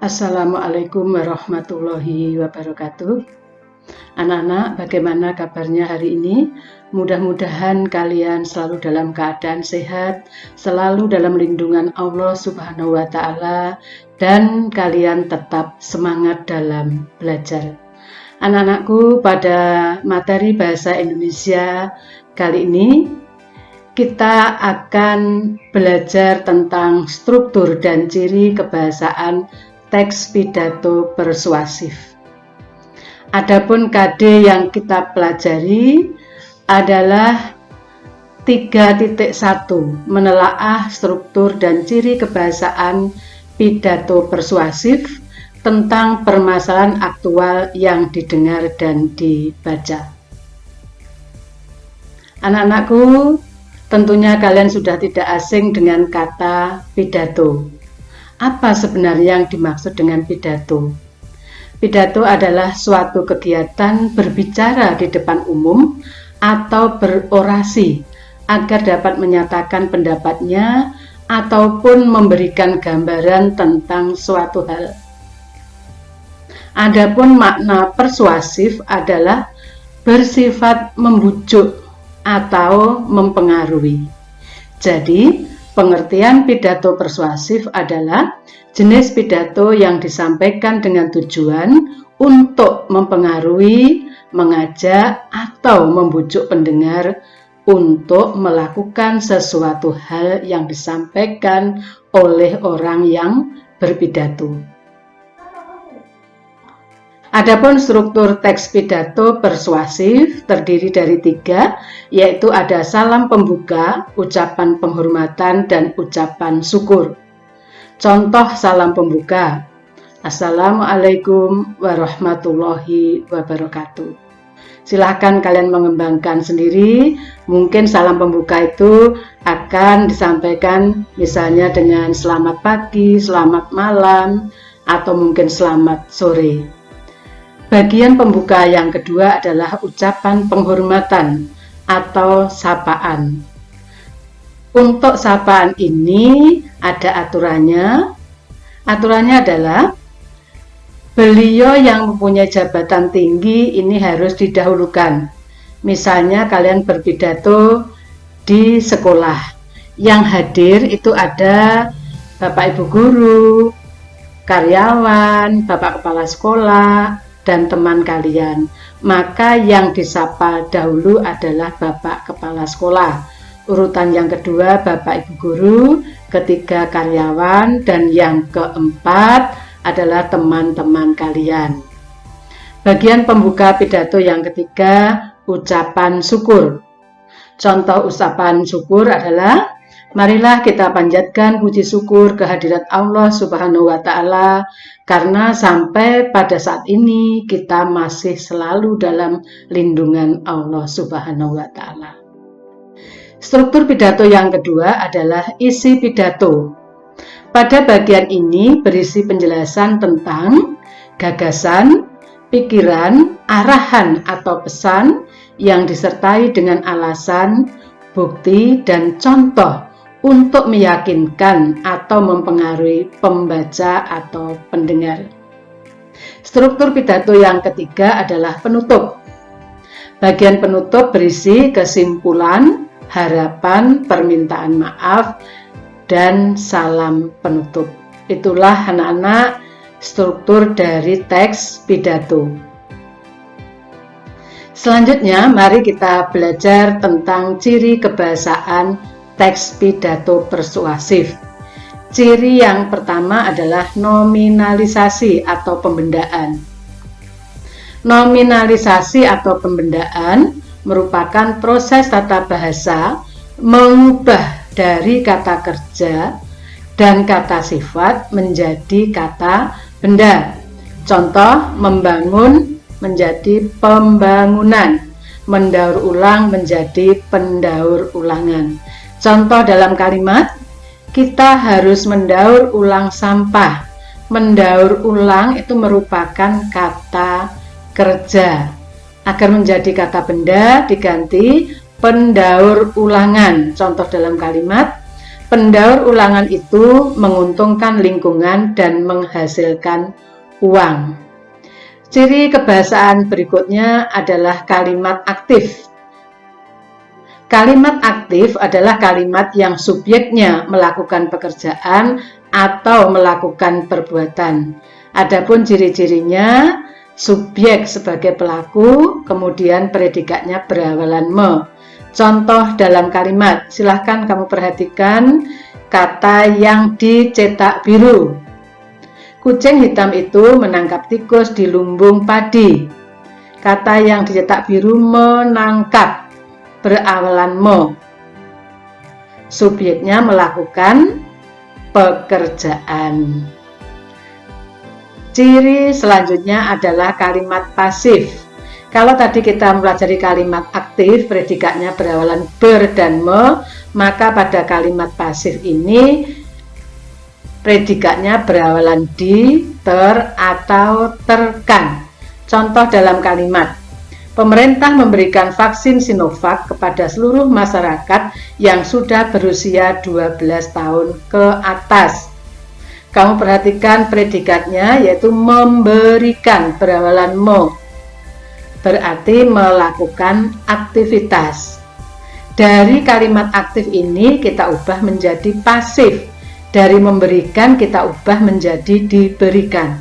Assalamualaikum warahmatullahi wabarakatuh. Anak-anak, bagaimana kabarnya hari ini? Mudah-mudahan kalian selalu dalam keadaan sehat, selalu dalam lindungan Allah Subhanahu wa Ta'ala, dan kalian tetap semangat dalam belajar. Anak-anakku, pada materi bahasa Indonesia kali ini kita akan belajar tentang struktur dan ciri kebahasaan teks pidato persuasif. Adapun KD yang kita pelajari adalah 3.1, menelaah struktur dan ciri kebahasaan pidato persuasif tentang permasalahan aktual yang didengar dan dibaca. Anak-anakku, tentunya kalian sudah tidak asing dengan kata pidato. Apa sebenarnya yang dimaksud dengan pidato? Pidato adalah suatu kegiatan berbicara di depan umum atau berorasi agar dapat menyatakan pendapatnya ataupun memberikan gambaran tentang suatu hal. Adapun makna persuasif adalah bersifat membujuk atau mempengaruhi. Jadi, pengertian pidato persuasif adalah jenis pidato yang disampaikan dengan tujuan untuk mempengaruhi, mengajak, atau membujuk pendengar untuk melakukan sesuatu hal yang disampaikan oleh orang yang berpidato. Adapun struktur teks pidato persuasif terdiri dari 3, yaitu ada salam pembuka, ucapan penghormatan, dan ucapan syukur. Contoh salam pembuka: Assalamualaikum warahmatullahi wabarakatuh. Silahkan kalian mengembangkan sendiri. Mungkin salam pembuka itu akan disampaikan misalnya dengan selamat pagi, selamat malam, atau mungkin selamat sore. Bagian pembuka yang kedua adalah ucapan penghormatan atau sapaan. Untuk sapaan ini ada aturannya. Aturannya adalah beliau yang mempunyai jabatan tinggi ini harus didahulukan. Misalnya kalian berpidato di sekolah. Yang hadir itu ada Bapak Ibu guru, karyawan, Bapak Kepala Sekolah, dan teman kalian. Maka yang disapa dahulu adalah Bapak Kepala Sekolah, urutan yang kedua Bapak Ibu guru, ketiga karyawan, dan yang keempat adalah teman-teman kalian. Bagian pembuka pidato yang ketiga, ucapan syukur. Contoh ucapan syukur adalah: marilah kita panjatkan puji syukur kehadirat Allah Subhanahu wa Ta'ala karena sampai pada saat ini kita masih selalu dalam lindungan Allah Subhanahu wa Ta'ala. Struktur pidato yang kedua adalah isi pidato. Pada bagian ini berisi penjelasan tentang gagasan, pikiran, arahan atau pesan yang disertai dengan alasan, bukti, dan contoh untuk meyakinkan atau mempengaruhi pembaca atau pendengar. Struktur pidato yang ketiga adalah penutup. Bagian penutup berisi kesimpulan, harapan, permintaan maaf, dan salam penutup. Itulah anak-anak struktur dari teks pidato. Selanjutnya, mari kita belajar tentang ciri kebahasaan teks pidato persuasif. Ciri yang pertama adalah nominalisasi atau pembendaan. Nominalisasi atau pembendaan merupakan proses tata bahasa mengubah dari kata kerja dan kata sifat menjadi kata benda. Contoh, membangun menjadi pembangunan, mendaur ulang menjadi pendaur ulangan. Contoh dalam kalimat, kita harus mendaur ulang sampah. Mendaur ulang itu merupakan kata kerja. Agar menjadi kata benda diganti pendaur ulangan. Contoh dalam kalimat, Pendaur ulangan itu menguntungkan lingkungan dan menghasilkan uang. Ciri kebahasaan berikutnya adalah kalimat aktif. Kalimat aktif adalah kalimat yang subjeknya melakukan pekerjaan atau melakukan perbuatan. Adapun ciri-cirinya, subjek sebagai pelaku, kemudian predikatnya berawalan me. Contoh dalam kalimat, silahkan kamu perhatikan kata yang dicetak biru. Kucing hitam itu menangkap tikus di lumbung padi. Kata yang dicetak biru menangkap, berawalan mo. Subjeknya melakukan pekerjaan. Ciri selanjutnya adalah kalimat pasif. Kalau tadi kita mempelajari kalimat aktif, predikatnya berawalan ber dan me, maka pada kalimat pasif ini predikatnya berawalan di, ter, atau terkan. Contoh dalam kalimat, pemerintah memberikan vaksin Sinovac kepada seluruh masyarakat yang sudah berusia 12 tahun ke atas. Kamu perhatikan predikatnya yaitu memberikan, berawalan mo. Berarti melakukan aktivitas. Dari kalimat aktif ini kita ubah menjadi pasif. Dari memberikan kita ubah menjadi diberikan.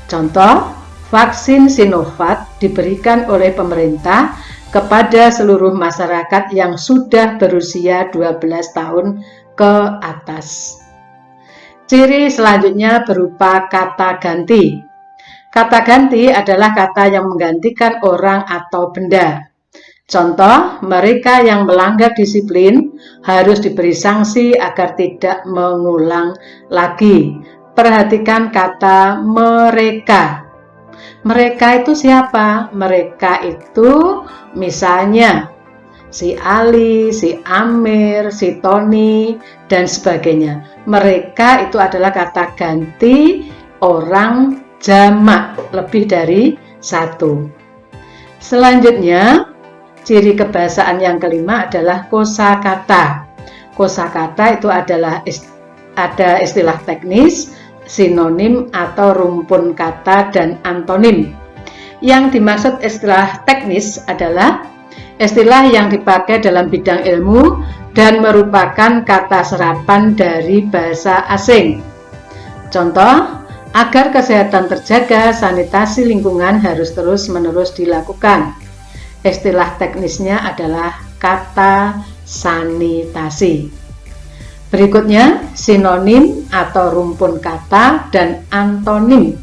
Contoh, vaksin Sinovac diberikan oleh pemerintah kepada seluruh masyarakat yang sudah berusia 12 tahun ke atas. Ciri selanjutnya berupa kata ganti. Kata ganti adalah kata yang menggantikan orang atau benda. Contoh, mereka yang melanggar disiplin harus diberi sanksi agar tidak mengulang lagi. Perhatikan kata mereka. Mereka itu siapa? Mereka itu misalnya si Ali, si Amir, si Tony, dan sebagainya. Mereka itu adalah kata ganti orang jamak, lebih dari satu. Selanjutnya, ciri kebahasaan yang kelima adalah kosakata. Kosakata itu adalah ada istilah teknis, sinonim atau rumpun kata dan antonim. Yang dimaksud istilah teknis adalah istilah yang dipakai dalam bidang ilmu dan merupakan kata serapan dari bahasa asing. Contoh, agar kesehatan terjaga, sanitasi lingkungan harus terus-menerus dilakukan. Istilah teknisnya adalah kata sanitasi. Berikutnya, sinonim atau rumpun kata dan antonim.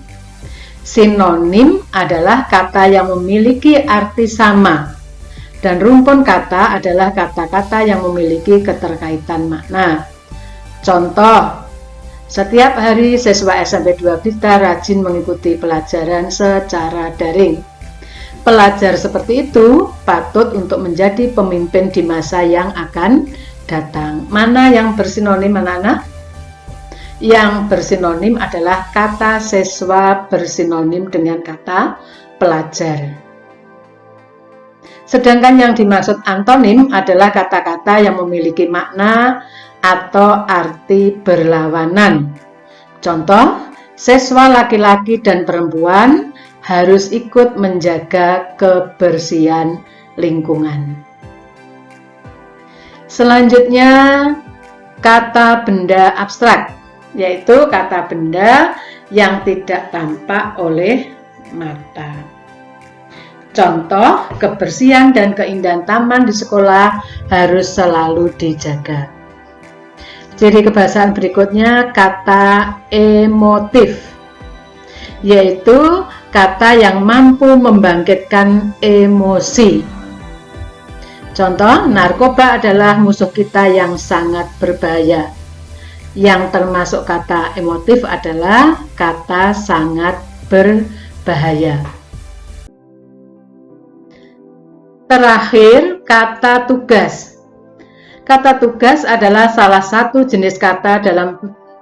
Sinonim adalah kata yang memiliki arti sama, dan rumpun kata adalah kata-kata yang memiliki keterkaitan makna. Contoh, setiap hari siswa SMP 2 Blitar rajin mengikuti pelajaran secara daring. Pelajar seperti itu patut untuk menjadi pemimpin di masa yang akan datang. Mana yang bersinonim anak-anak? Yang bersinonim adalah kata siswa bersinonim dengan kata pelajar. Sedangkan yang dimaksud antonim adalah kata-kata yang memiliki makna atau arti berlawanan. Contoh, siswa laki-laki dan perempuan harus ikut menjaga kebersihan lingkungan. Selanjutnya, kata benda abstrak, yaitu kata benda yang tidak tampak oleh mata. Contoh, kebersihan dan keindahan taman di sekolah harus selalu dijaga. Ciri kebahasaan berikutnya kata emotif, yaitu kata yang mampu membangkitkan emosi. Contoh, narkoba adalah musuh kita yang sangat berbahaya. Yang termasuk kata emotif adalah kata sangat berbahaya. Terakhir, kata tugas. Kata tugas adalah salah satu jenis kata dalam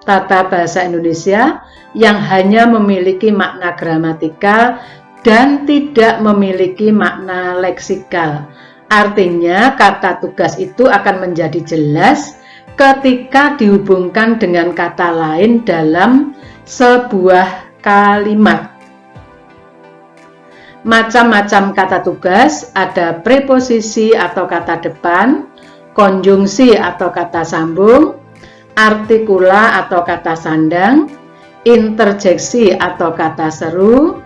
tata bahasa Indonesia yang hanya memiliki makna gramatikal dan tidak memiliki makna leksikal. Artinya, kata tugas itu akan menjadi jelas ketika dihubungkan dengan kata lain dalam sebuah kalimat. Macam-macam kata tugas, ada preposisi atau kata depan, konjungsi atau kata sambung, artikula atau kata sandang, interjeksi atau kata seru.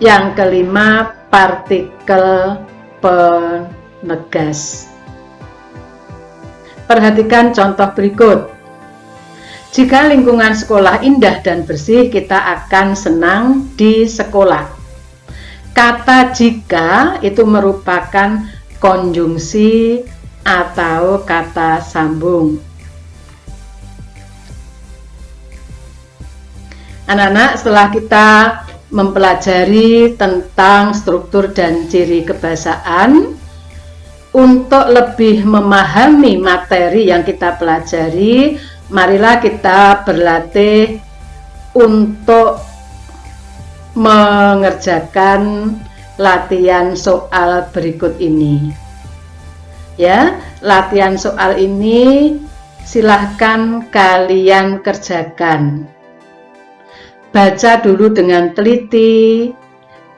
Yang kelima, partikel penegas. Perhatikan contoh berikut. Jika lingkungan sekolah indah dan bersih, kita akan senang di sekolah. Kata jika itu merupakan konjungsi atau kata sambung. Anak-anak, setelah kita mempelajari tentang struktur dan ciri kebahasaan, untuk lebih memahami materi yang kita pelajari, marilah kita berlatih untuk mengerjakan latihan soal berikut ini. Ya, latihan soal ini silahkan kalian kerjakan. Baca dulu dengan teliti,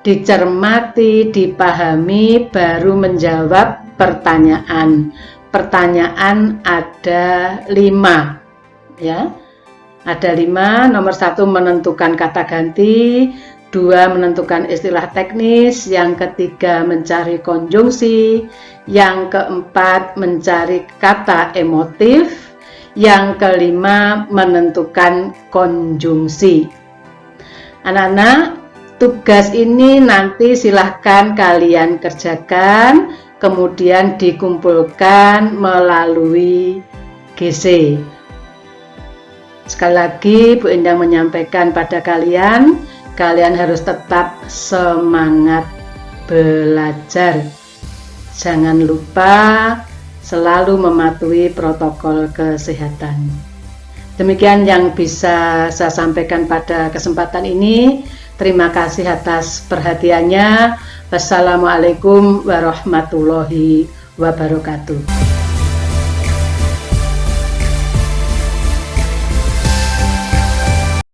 dicermati, dipahami, baru menjawab pertanyaan. Pertanyaan ada 5, ya. Ada 5. Nomor 1 menentukan kata ganti, 2 menentukan istilah teknis, yang ketiga mencari konjungsi, yang keempat mencari kata emotif, yang kelima menentukan konjungsi. Anak-anak, tugas ini nanti silahkan kalian kerjakan, kemudian dikumpulkan melalui GC. Sekali lagi, Bu Endang menyampaikan pada kalian, kalian harus tetap semangat belajar. Jangan lupa selalu mematuhi protokol kesehatan. Demikian yang bisa saya sampaikan pada kesempatan ini. Terima kasih atas perhatiannya. Wassalamualaikum warahmatullahi wabarakatuh.